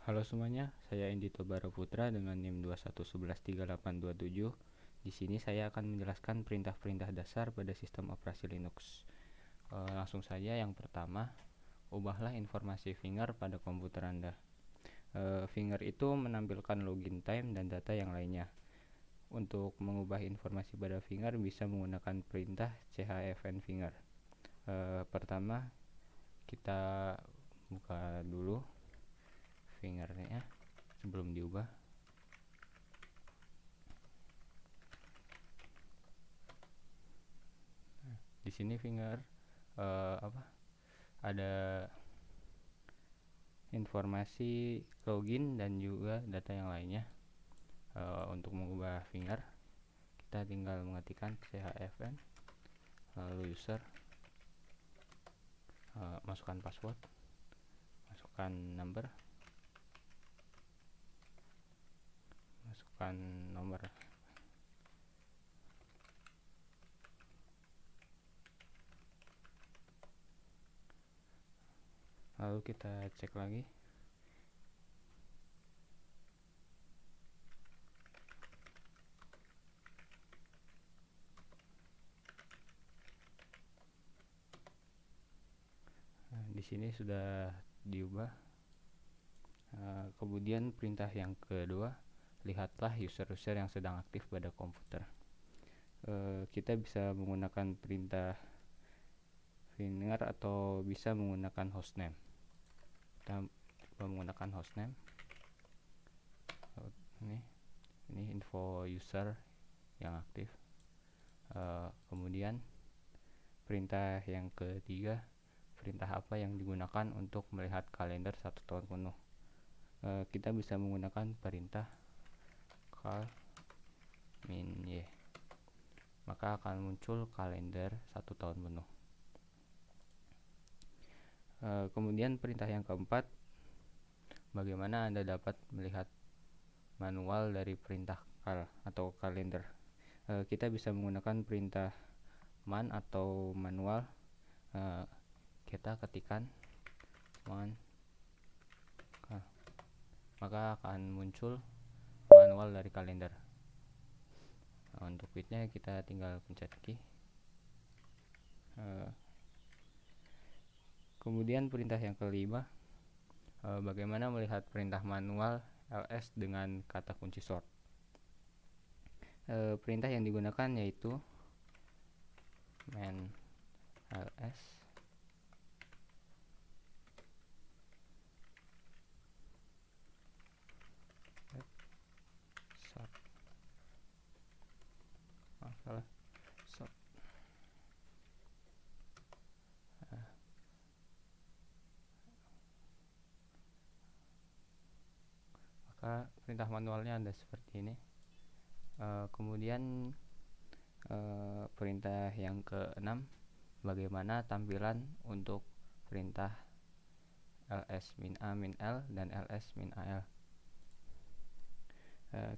Halo semuanya, saya Indito Baraputra dengan NIM 21113827. Di sini saya akan menjelaskan perintah-perintah dasar pada sistem operasi Linux. Langsung saja, yang pertama, ubahlah informasi Finger pada komputer Anda. Finger itu menampilkan login time dan data yang lainnya. Untuk mengubah informasi pada Finger bisa menggunakan perintah chfn Finger. Pertama, kita buka dulu Fingernya sebelum diubah. Di sini Finger ada informasi login dan juga data yang lainnya. Untuk mengubah Finger, kita tinggal mengetikkan chfn lalu user, masukkan password, masukkan number, masukkan nomor. Lalu kita cek lagi. Di sini sudah diubah. Kemudian perintah yang kedua, lihatlah user-user yang sedang aktif pada komputer. Kita bisa menggunakan perintah Finger atau bisa menggunakan hostname. Kita menggunakan hostname. Ini info user yang aktif. Kemudian perintah yang ketiga, perintah apa yang digunakan untuk melihat kalender 1 tahun penuh. Kita bisa menggunakan perintah cal min y, maka akan muncul kalender 1 tahun penuh. Kemudian perintah yang keempat, bagaimana Anda dapat melihat manual dari perintah cal atau kalender. Kita bisa menggunakan perintah man atau manual. Kita ketikkan man, maka akan muncul manual dari kalender. Untuk bitnya kita tinggal pencet key. Kemudian perintah yang kelima, bagaimana melihat perintah manual ls dengan kata kunci sort. Perintah yang digunakan yaitu man ls sort. Sort. Maka perintah manualnya ada seperti ini. Kemudian perintah yang keenam, bagaimana tampilan untuk perintah ls min a min l dan ls min al.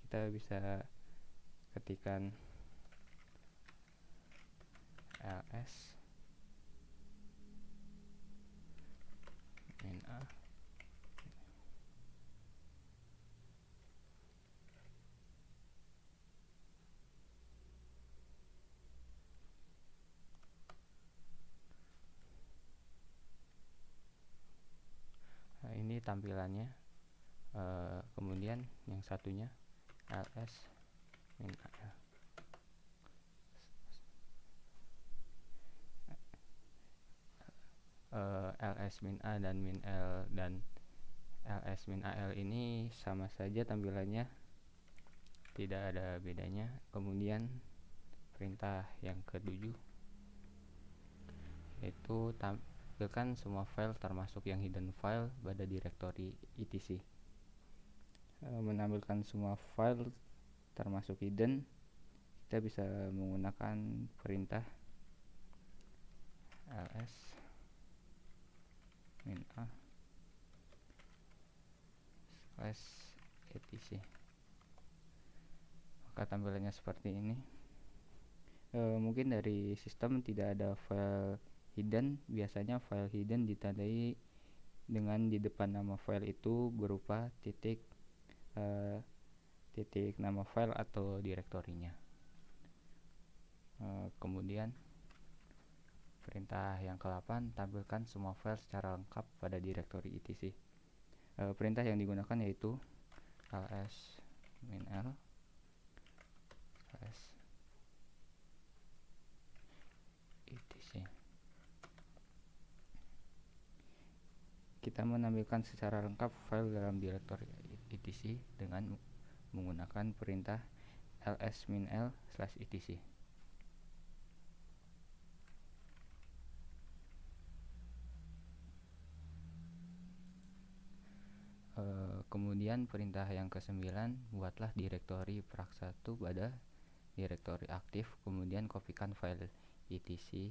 Kita bisa ketikkan ls min a, ini tampilannya. Kemudian yang satunya ls min al. ls min a dan min l dan ls min al ini sama saja tampilannya, tidak ada bedanya. Kemudian perintah yang ketujuh, yaitu tampilkan semua file termasuk yang hidden file pada direktori etc. Menampilkan semua file termasuk hidden, kita bisa menggunakan perintah ls min a /etc. Maka tampilannya seperti ini. Mungkin dari sistem tidak ada file hidden. Biasanya file hidden ditandai dengan di depan nama file itu berupa titik nama file atau direktorinya. Kemudian perintah yang ke-8, tampilkan semua file secara lengkap pada direktori etc. Perintah yang digunakan yaitu ls-l etc. Kita menampilkan secara lengkap file dalam direktori etc dengan menggunakan perintah ls-l/etc. Kemudian perintah yang ke-9, buatlah direktori prak1 pada direktori aktif, kemudian kopikan file etc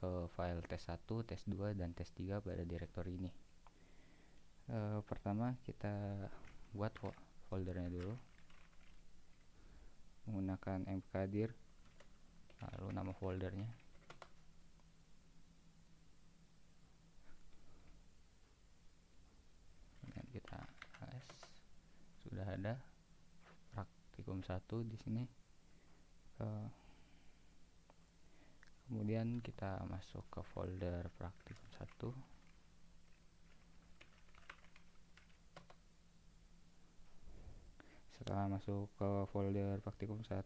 ke file tes1, tes2, dan tes3 pada direktori ini. Pertama kita buat foldernya dulu menggunakan mkdir, lalu nama foldernya. Dan kita ls, sudah ada praktikum 1 di sini. Kemudian kita masuk ke folder praktikum 1. Setelah masuk ke folder praktikum 1,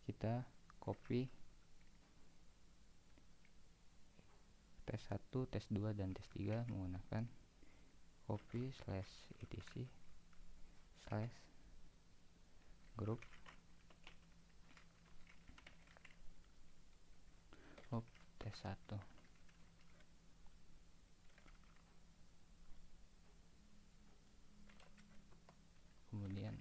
kita copy tes1, tes2, dan tes3 menggunakan copy /etc/group tes1. Kemudian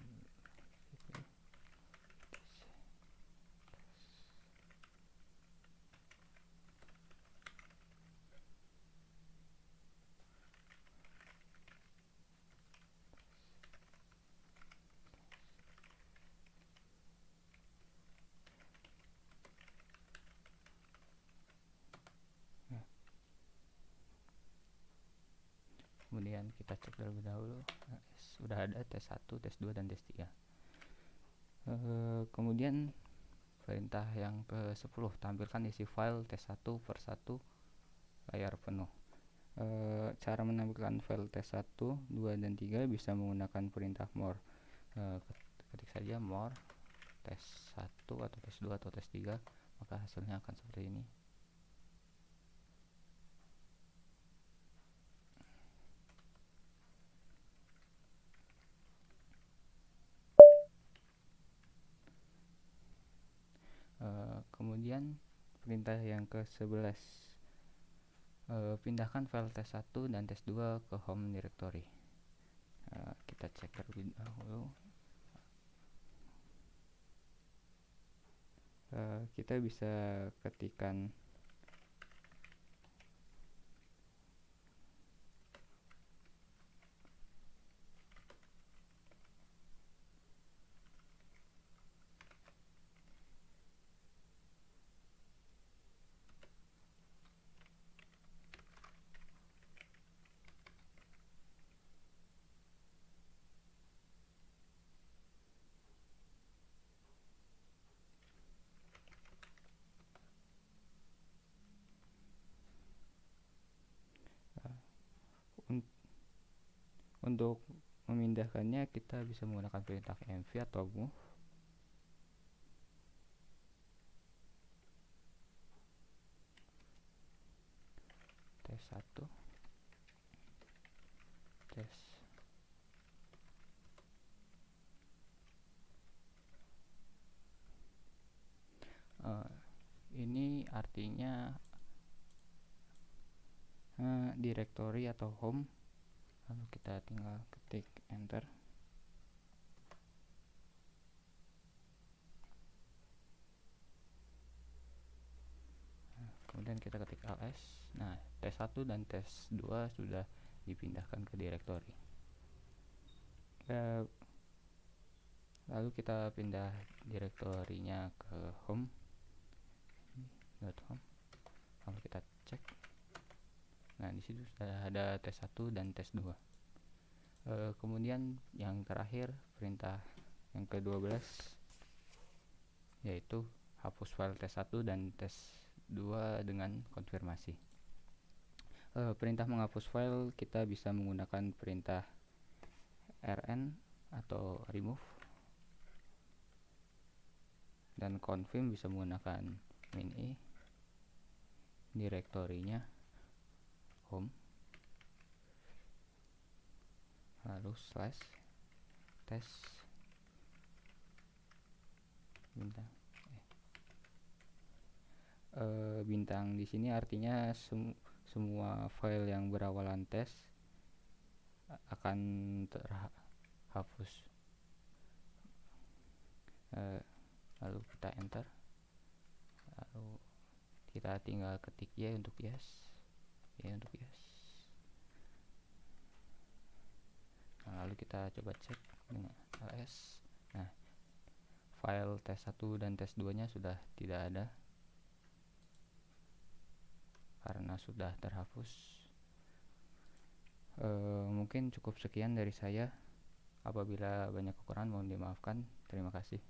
kemudian kita cek terlebih dahulu, sudah ada tes1, tes2, dan tes3. Kemudian perintah yang ke-10, tampilkan isi file tes1 per 1 layar penuh. Cara menampilkan file tes1, 2, dan 3 bisa menggunakan perintah more. Ketik saja more tes1 atau tes2 atau tes3, maka hasilnya akan seperti ini. Kemudian perintah yang ke-11, pindahkan file tes1 dan tes2 ke home directory. Kita cek terlebih dahulu. Kita bisa ketikkan untuk memindahkannya kita bisa menggunakan perintah mv atau move. Tes1, tes ini artinya directory atau home, lalu kita tinggal ketik enter. Kemudian kita ketik ls. Nah, tes1 dan tes2 sudah dipindahkan ke directory. Lalu kita pindah direktorinya ke home. Lalu kita cek. Nah, di situ sudah ada tes 1 dan tes 2. Kemudian yang terakhir, perintah yang ke-12, yaitu hapus file tes 1 dan tes 2 dengan konfirmasi. Perintah menghapus file kita bisa menggunakan perintah rn atau remove, dan confirm bisa menggunakan min e, direktorinya home, lalu slash test bintang. Bintang di sini artinya semua file yang berawalan tes akan terhapus. Lalu kita enter, lalu kita tinggal ketik y untuk yes, y untuk yes. Nah, lalu kita coba cek dengan ls. Nah, file tes 1 dan tes 2 nya sudah tidak ada karena sudah terhapus. Mungkin cukup sekian dari saya. Apabila banyak kekurangan mohon dimaafkan. Terima kasih.